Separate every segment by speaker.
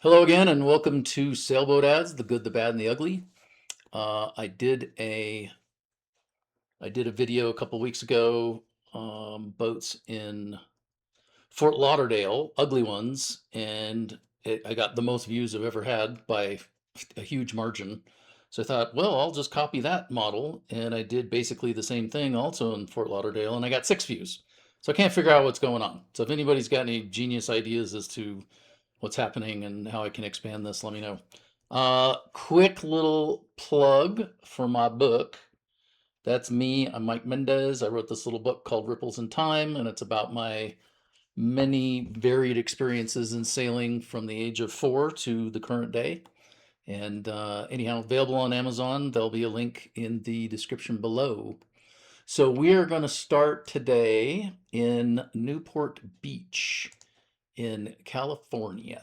Speaker 1: Hello again, and welcome to Sailboat Ads: The Good, the Bad, and the Ugly. Uh, I did a I did a video a couple weeks ago, boats in Fort Lauderdale, ugly ones, and I got the most views I've ever had by a huge margin. So I thought, well, I'll just copy that model, and I did basically the same thing also in Fort Lauderdale, and I got 6 views. So I can't figure out what's going on. So if anybody's got any genius ideas as to what's happening and how I can expand this, let me know. Quick little plug for my book. That's me. I'm Mike Mendez. I wrote this little book called Ripples in Time, and it's about my many varied experiences in sailing from the age of 4 to the current day. And anyhow, available on Amazon. There'll be a link in the description below. So we are going to start today in Newport Beach in California.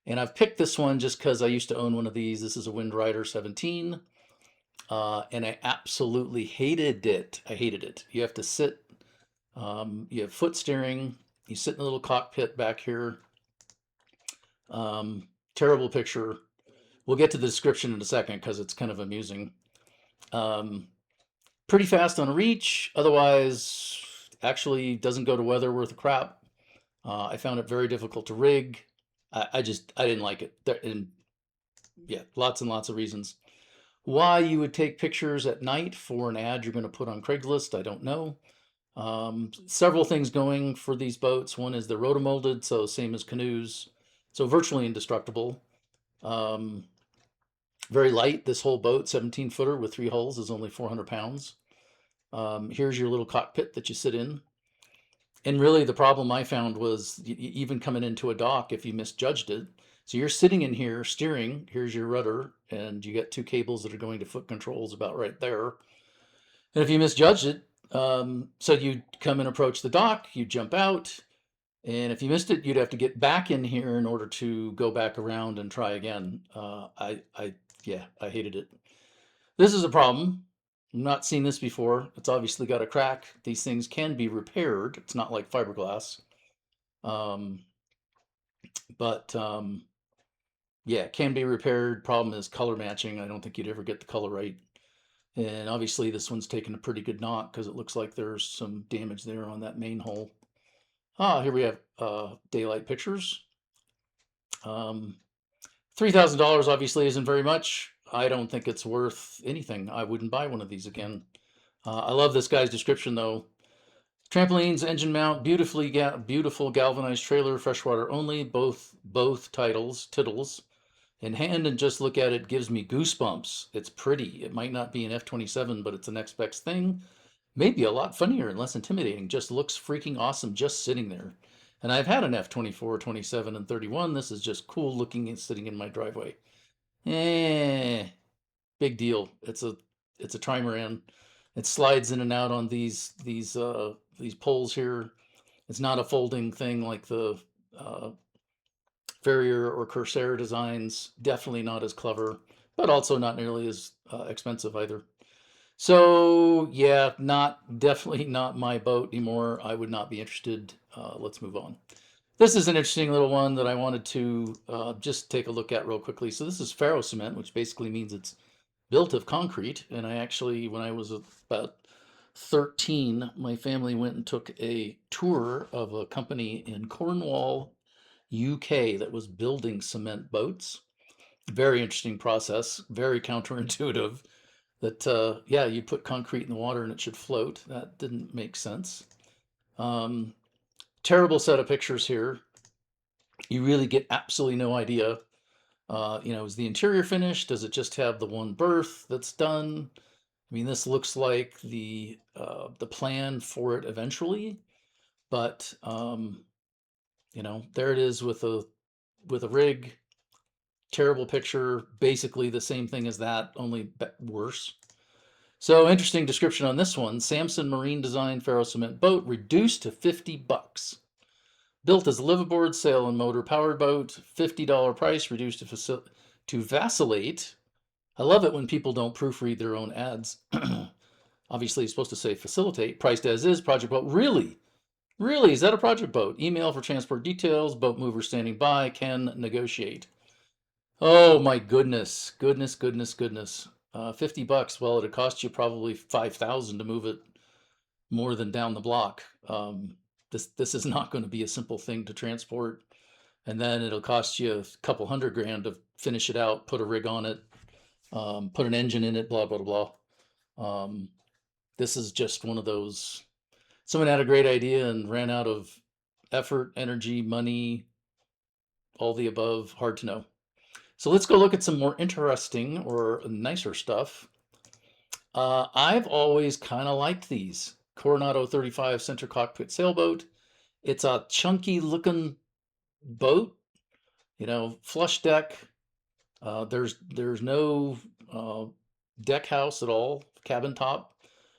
Speaker 1: And I've picked this one just because I used to own one of these. This is a Windrider 17. And I absolutely hated it. I hated it. You have to sit, you have foot steering, you sit in a little cockpit back here. Terrible picture. We'll get to the description in a second because it's kind of amusing. Pretty fast on a reach, otherwise, actually doesn't go to weather worth a crap. I found it very difficult to rig. I didn't like it. And yeah, lots and lots of reasons. Why you would take pictures at night for an ad you're going to put on Craigslist, I don't know. Several things going for these boats. One is they're rotomolded, so same as canoes, so virtually indestructible. Um, Very light. This whole boat, 17 footer with 3 hulls, is only 400 pounds. Here's your little cockpit that you sit in. And really, the problem I found was even coming into a dock if you misjudged it. So you're sitting in here steering. Here's your rudder, and you got 2 cables that are going to foot controls about right there. And if you misjudged it, so you'd come and approach the dock, you jump out, and if you missed it, you'd have to get back in here in order to go back around and try again. Yeah, I hated it. This is a problem. I've not seen this before. It's obviously got a crack. These things can be repaired. It's not like fiberglass. Um, but yeah, it can be repaired. Problem is color matching. I don't think you'd ever get the color right. And obviously this one's taken a pretty good knock because it looks like there's some damage there on that main hull. Here we have daylight pictures. $3,000 obviously isn't very much. I don't think it's worth anything. I wouldn't buy one of these again. I love this guy's description though. Trampolines, engine mount, beautiful galvanized trailer, freshwater only. Both titles in hand, and just look at it gives me goosebumps. It's pretty. It might not be an F-27, but it's an X-Specs thing. Maybe a lot funnier and less intimidating. Just looks freaking awesome just sitting there. And I've had an F-24, 27, and 31. This is just cool looking and sitting in my driveway. Eh, big deal. It's a trimaran. It slides in and out on these poles here. It's not a folding thing like the Farrier or Corsair designs. Definitely not as clever, but also not nearly as expensive either. So yeah, definitely not my boat anymore. I would not be interested. Let's move on. This is an interesting little one that I wanted to just take a look at real quickly. So this is ferro cement, which basically means it's built of concrete. And I actually, when I was about 13, my family went and took a tour of a company in Cornwall, UK, that was building cement boats. Very interesting process, very counterintuitive. That yeah, you put concrete in the water and it should float. That didn't make sense. Um, Terrible set of pictures here. You really get absolutely no idea. Is the interior finished? Does it just have the one berth that's done? I mean, this looks like the plan for it eventually, but there it is with a rig. Terrible picture. Basically the same thing as that, only worse. So interesting description on this one. Samson Marine Design ferro cement boat reduced to $50. Built as a liveaboard, sail and motor powered boat. $50 price reduced to vacillate. I love it when people don't proofread their own ads. Obviously, it's supposed to say facilitate. Priced as is, project boat. Really? Really? Is that a project boat? Email for transport details. Boat mover standing by. Can negotiate. Oh my goodness. Goodness, goodness, goodness. $50. Well, it'd cost you probably 5,000 to move it more than down the block. This is not going to be a simple thing to transport. And then it'll cost you a couple $100,000 to finish it out, put a rig on it, put an engine in it, blah, blah, blah. This is just one of those. Someone had a great idea and ran out of effort, energy, money, all the above. Hard to know. So let's go look at some more interesting or nicer stuff. I've always kind of liked these. Coronado 35 center cockpit sailboat. It's a chunky looking boat, flush deck. There's no deck house at all, cabin top.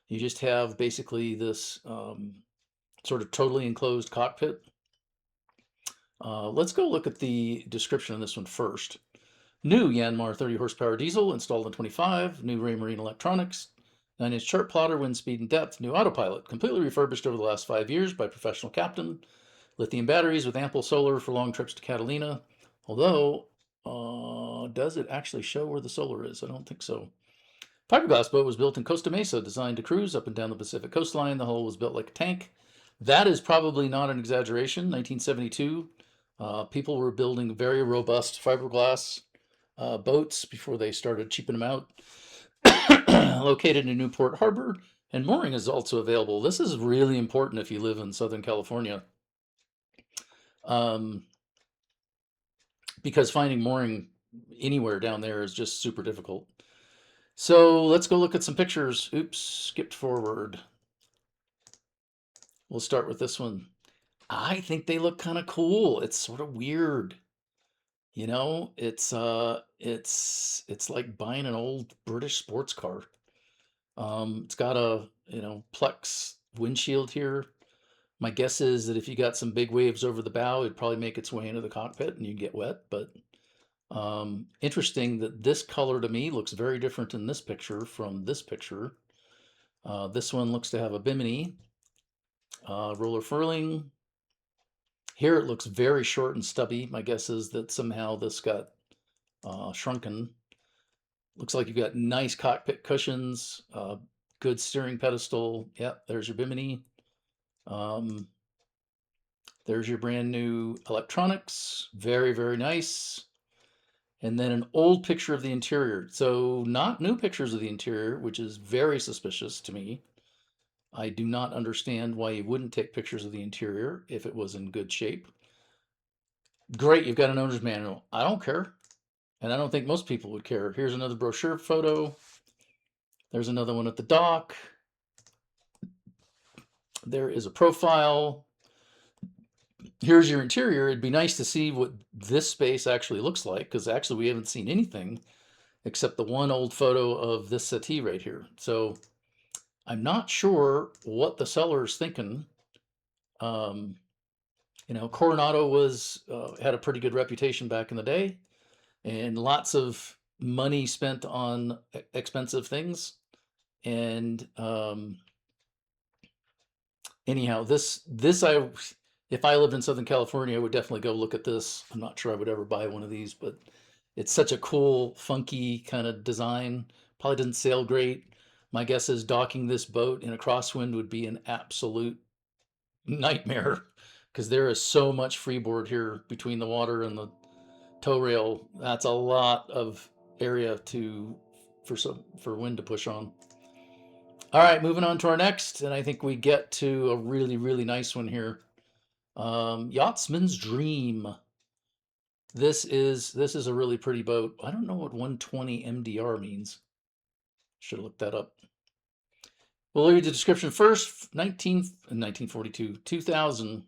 Speaker 1: You just have basically this sort of totally enclosed cockpit. Let's go look at the description of this one first. New Yanmar 30 horsepower diesel installed in 25. New Raymarine electronics. 9-inch chart plotter, wind speed and depth. New autopilot. Completely refurbished over the last 5 years by professional captain. Lithium batteries with ample solar for long trips to Catalina. Although, does it actually show where the solar is? I don't think so. Fiberglass boat was built in Costa Mesa, designed to cruise up and down the Pacific coastline. The hull was built like a tank. That is probably not an exaggeration. 1972, people were building very robust fiberglass boats before they started cheaping them out. Located in Newport Harbor, and mooring is also available. This is really important if you live in Southern California, because finding mooring anywhere down there is just super difficult. So let's go look at some pictures. Oops, skipped forward. We'll start with this one. I think they look kind of cool. It's sort of weird. It's like buying an old British sports car. It's got a, Plex windshield here. My guess is that if you got some big waves over the bow, it'd probably make its way into the cockpit and you'd get wet. But interesting that this color to me looks very different in this picture from this picture. This one looks to have a bimini, roller furling. Here it looks very short and stubby. My guess is that somehow this got shrunken. Looks like you've got nice cockpit cushions, good steering pedestal. Yep, there's your bimini. There's your brand new electronics. Very, very nice. And then an old picture of the interior. So not new pictures of the interior, which is very suspicious to me. I do not understand why you wouldn't take pictures of the interior if it was in good shape. Great, you've got an owner's manual. I don't care. And I don't think most people would care. Here's another brochure photo. There's another one at the dock. There is a profile. Here's your interior. It'd be nice to see what this space actually looks like, because actually we haven't seen anything except the one old photo of this settee right here. So I'm not sure what the seller is thinking. Coronado had a pretty good reputation back in the day, and lots of money spent on expensive things. And anyhow, if I lived in Southern California, I would definitely go look at this. I'm not sure I would ever buy one of these, but it's such a cool, funky kind of design. Probably doesn't sail great. My guess is docking this boat in a crosswind would be an absolute nightmare, because there is so much freeboard here between the water and the tow rail. That's a lot of area for wind to push on. All right, moving on to our next, and I think we get to a really, really nice one here. Yachtsman's Dream. This is a really pretty boat. I don't know what 120 MDR means. Should have looked that up. We'll read the description first. 1942, 2000.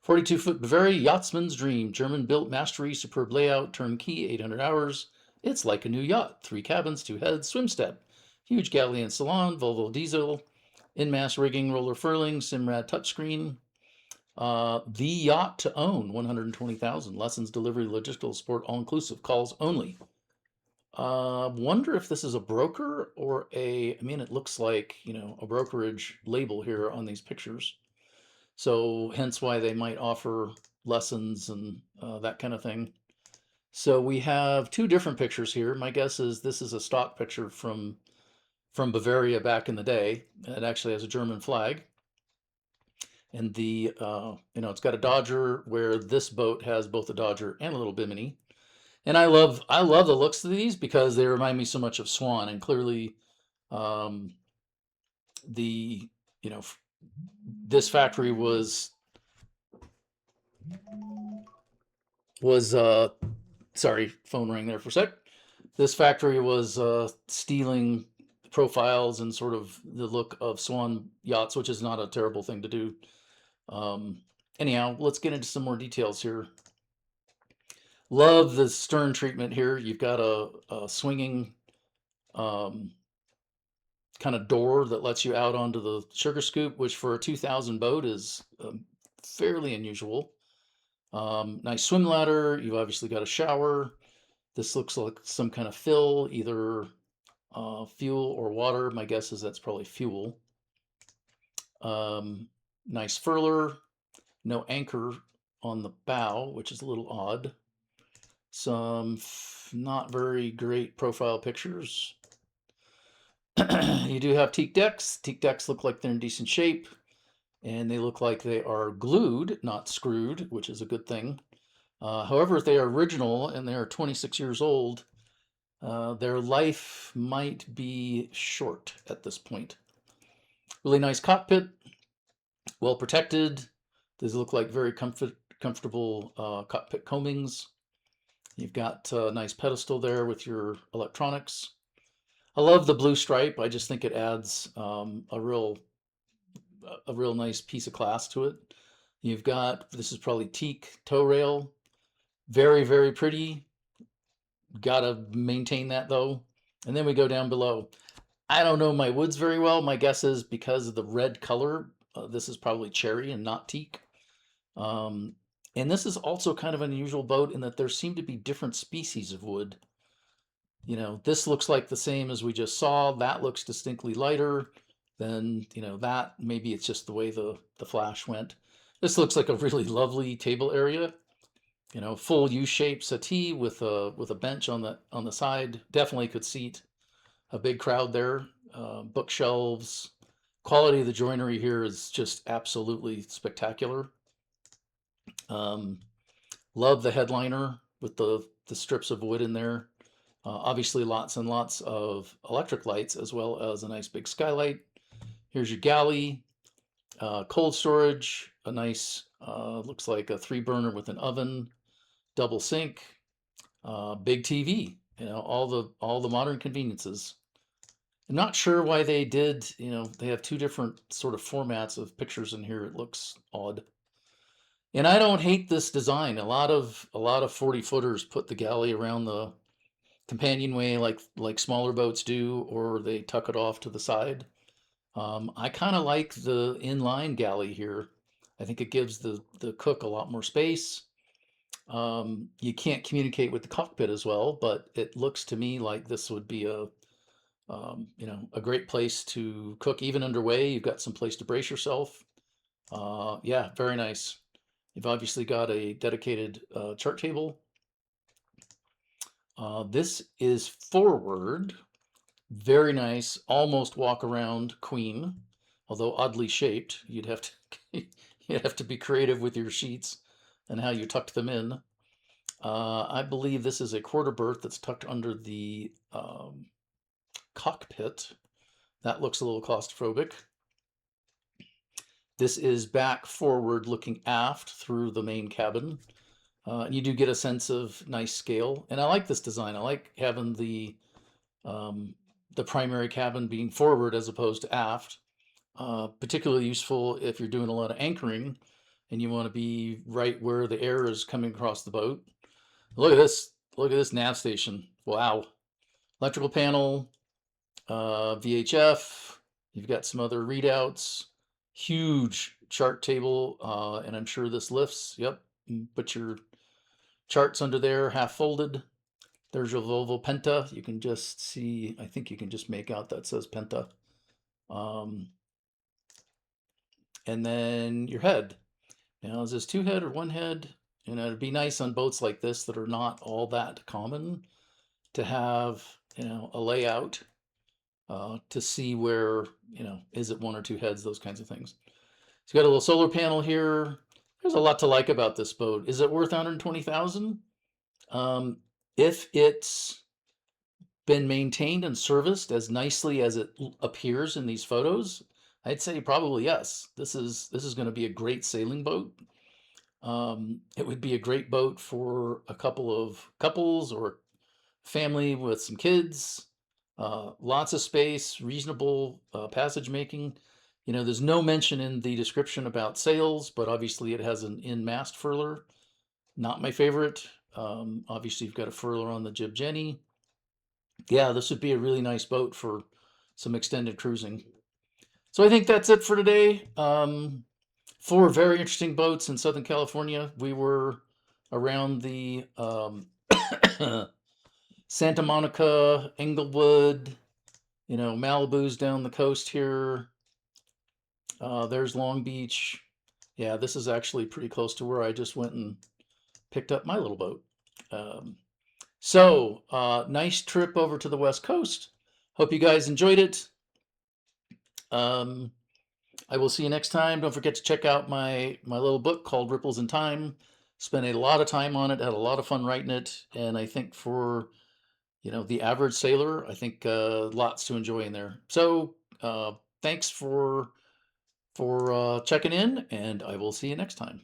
Speaker 1: 42-foot Bavaria Yachtsman's Dream. German-built mastery, superb layout, turnkey, 800 hours. It's like a new yacht. 3 cabins, 2 heads, swim step. Huge galley and salon, Volvo diesel. In-mast rigging, roller furling, Simrad touchscreen. The yacht to own, 120,000. Lessons, delivery, logistical support, all-inclusive. Calls only. Wonder if this is a broker or it looks like, a brokerage label here on these pictures. So hence why they might offer lessons and that kind of thing. So we have two different pictures here. My guess is this is a stock picture from Bavaria back in the day. It actually has a German flag, and the it's got a Dodger where this boat has both a Dodger and a little Bimini. And I love the looks of these because they remind me so much of Swan, and clearly um, the you know this factory was sorry, phone rang there for a sec. This factory was stealing profiles and sort of the look of Swan yachts, which is not a terrible thing to do. Um, Anyhow, let's get into some more details here. Love the stern treatment here. You've got a swinging um, kind of door that lets you out onto the sugar scoop, which for a 2000 boat is fairly unusual. Nice swim ladder. You've obviously got a shower. This looks like some kind of fill, either fuel or water. My guess is that's probably fuel. Um, Nice furler. No anchor on the bow, which is a little odd. Some not very great profile pictures. You do have teak decks. Teak decks look like they're in decent shape, and they look like they are glued, not screwed, which is a good thing. However, if they are original and they are 26 years old, their life might be short at this point. Really nice cockpit, well protected. These look like very comfortable cockpit combings. You've got a nice pedestal there with your electronics. I love the blue stripe. I just think it adds a real nice piece of class to it. You've got, this is probably teak tow rail, very very pretty. Gotta maintain that though. And then we go down below. I don't know my woods very well. My guess is because of the red color, this is probably cherry and not teak. Um, and this is also kind of an unusual boat in that there seem to be different species of wood. This looks like the same as we just saw. That looks distinctly lighter than, that. Maybe it's just the way the flash went. This looks like a really lovely table area. Full U-shaped settee with a bench on the side. Definitely could seat a big crowd there. Bookshelves. Quality of the joinery here is just absolutely spectacular. Um, Love the headliner with the strips of wood in there. Obviously, lots and lots of electric lights as well as a nice big skylight. Here's your galley, cold storage, a nice, looks like a 3 burner with an oven, double sink, big TV. All the modern conveniences. I'm not sure why they did. They have two different sort of formats of pictures in here. It looks odd. And I don't hate this design. A lot of 40-footers put the galley around the companionway like smaller boats do, or they tuck it off to the side. I kind of like the inline galley here. I think it gives the cook a lot more space. You can't communicate with the cockpit as well, but it looks to me like this would be a great place to cook even underway. You've got some place to brace yourself. Yeah, very nice. You've obviously got a dedicated chart table. This is forward. Very nice, almost walk around queen, although oddly shaped. You'd have to be creative with your sheets and how you tucked them in. I believe this is a quarter berth that's tucked under the cockpit. That looks a little claustrophobic. This is back forward looking aft through the main cabin. And you do get a sense of nice scale. And I like this design. I like having the primary cabin being forward as opposed to aft. Particularly useful if you're doing a lot of anchoring and you want to be right where the air is coming across the boat. Look at this. Look at this nav station. Wow. Electrical panel, VHF. You've got some other readouts. Huge chart table, and I'm sure this lifts. Yep. Put your charts under there, half folded. There's your Volvo Penta. You can just see, I think you can just make out that says Penta. Um, and then your head. Now, is this two head or one head? You know, it'd be nice on boats like this that are not all that common to have, you know, a layout to see where, you know, is it one or two heads, those kinds of things. It's got a little solar panel here. There's a lot to like about this boat. Is it worth 120,000? If it's been maintained and serviced as nicely as it appears in these photos, I'd say probably yes. This is going to be a great sailing boat. It would be a great boat for a couple of couples or family with some kids. Lots of space, reasonable passage making. You know, there's no mention in the description about sails, but obviously it has an in-mast furler. Not my favorite. Obviously, you've got a furler on the jib jenny. Yeah, this would be a really nice boat for some extended cruising. So I think that's it for today. Four very interesting boats in Southern California. We were around the Santa Monica, Englewood, you know, Malibu's down the coast here. There's Long Beach. Yeah, this is actually pretty close to where I just went and picked up my little boat. Um, nice trip over to the West Coast. Hope you guys enjoyed it. Um, I will see you next time. Don't forget to check out my little book called Ripples in Time. Spent a lot of time on it, had a lot of fun writing it, and I think for the average sailor, I think lots to enjoy in there. So thanks for checking in, and I will see you next time.